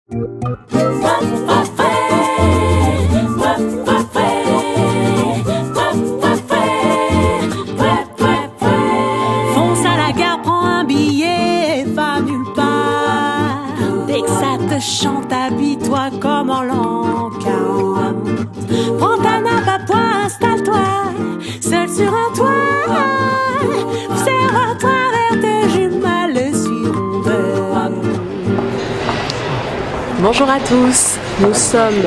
Fonce à la gare, prends un billet et va nulle part. Dès que ça te chante, habille-toi comme en l'an 40. Prends ta nappe à poids, installe-toi, seul sur un toit. Serre-toi vers tes jumelles sur un. Bonjour à tous, nous sommes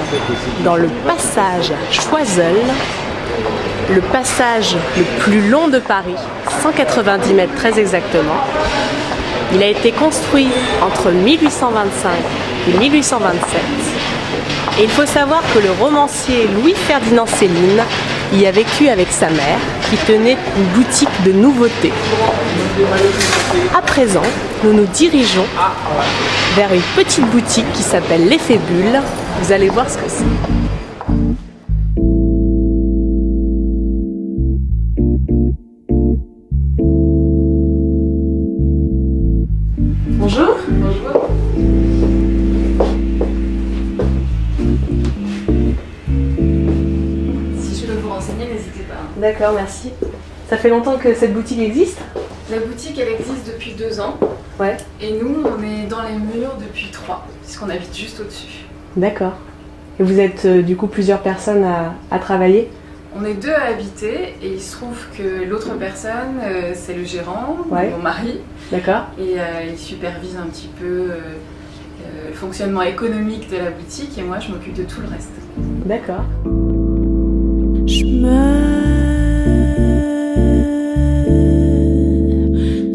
dans le passage Choiseul, le passage le plus long de Paris, 190 mètres très exactement. Il a été construit entre 1825 et 1827. Et il faut savoir que le romancier Louis-Ferdinand Céline y a vécu avec sa mère, qui tenait une boutique de nouveautés. À présent, nous nous dirigeons vers une petite boutique qui s'appelle l'Effet Bulle. Vous allez voir ce que c'est. Bonjour. Bonjour. Si je peux vous renseigner, n'hésitez pas. D'accord, merci. Ça fait longtemps que cette boutique existe ? La boutique, elle existe depuis 2 ans. Ouais. Et nous, on est dans les murs depuis 3, puisqu'on habite juste au-dessus. D'accord. Et vous êtes du coup plusieurs personnes à travailler ? On est 2 à habiter, et il se trouve que l'autre personne, c'est le gérant, Ouais. mon mari. D'accord. Et il supervise un petit peu le fonctionnement économique de la boutique, et moi, je m'occupe de tout le reste. D'accord. Je me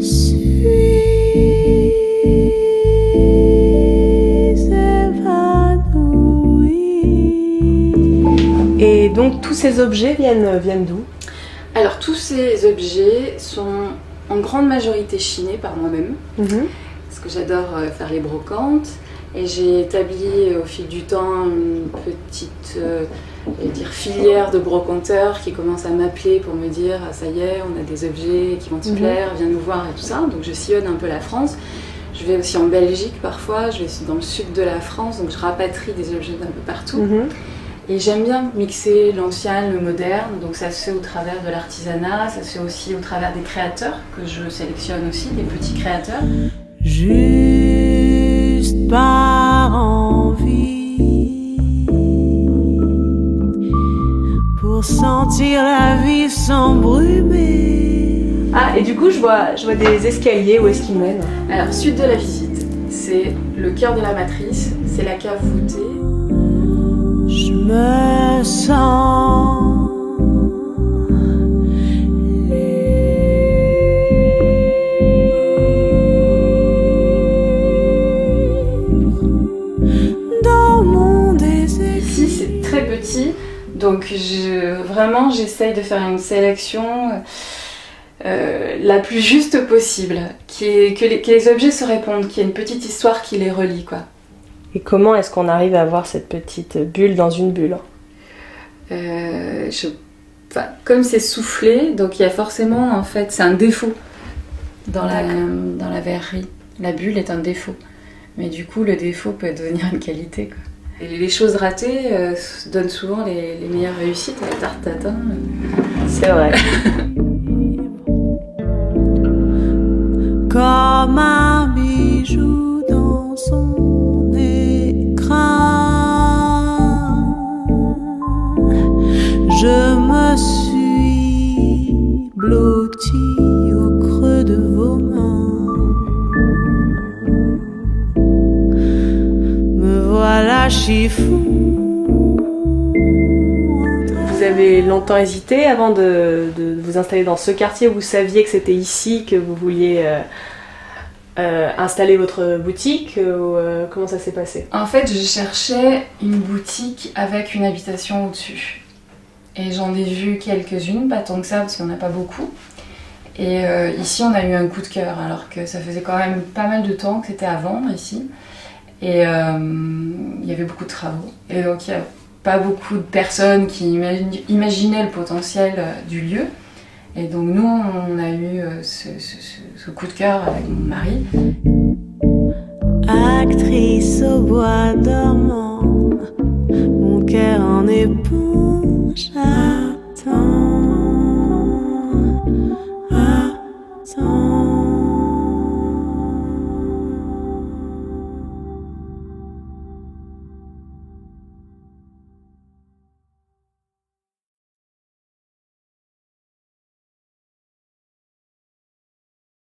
suis évanouie. Et donc tous ces objets viennent d'où ? Alors, tous ces objets sont en grande majorité chinés par moi-même. Parce que j'adore faire les brocantes, et j'ai établi au fil du temps une petite filière de brocanteurs qui commencent à m'appeler pour me dire ah, ça y est, on a des objets qui vont te plaire, viens nous voir et tout ça. Donc je sillonne un peu la France. Je vais aussi en Belgique parfois, je vais aussi dans le sud de la France, donc je rapatrie des objets d'un peu partout. Et j'aime bien mixer l'ancien, le moderne, donc ça se fait au travers de l'artisanat, ça se fait aussi au travers des créateurs, que je sélectionne aussi, des petits créateurs. Juste par envie, pour sentir la vie s'embrumer. Ah, et du coup je vois des escaliers, où est-ce qu'ils mènent ? Alors, suite de la visite, c'est le cœur de la matrice, c'est la cave voûtée. Je me sens dans mon désir. Ici, c'est très petit, donc vraiment j'essaye de faire une sélection la plus juste possible, que les objets se répondent, qu'il y ait une petite histoire qui les relie, quoi. Et comment est-ce qu'on arrive à avoir cette petite bulle dans une bulle ? Comme c'est soufflé, donc il y a forcément, en fait, c'est un défaut dans la verrerie. La bulle est un défaut. Mais du coup, le défaut peut devenir une qualité, quoi. Et les choses ratées donnent souvent les meilleures réussites. La tarte tatin. C'est vrai. Comme un bijou dans son écrin, je me suis blottie au creux de vos mains. Me voilà chiffon. Vous avez longtemps hésité avant de vous installer dans ce quartier où vous saviez que c'était ici que vous vouliez installer votre boutique comment ça s'est passé ? En fait, je cherchais une boutique avec une habitation au-dessus. Et j'en ai vu quelques-unes, pas tant que ça parce qu'il n'y en a pas beaucoup. Et ici, on a eu un coup de cœur, alors que ça faisait quand même pas mal de temps que c'était à vendre ici. Et il y avait beaucoup de travaux. Et donc, il n'y a pas beaucoup de personnes qui imaginaient le potentiel du lieu. Et donc, nous, on a eu ce coup de cœur avec mon mari. Actrice au bois dormant, mon cœur en éponge.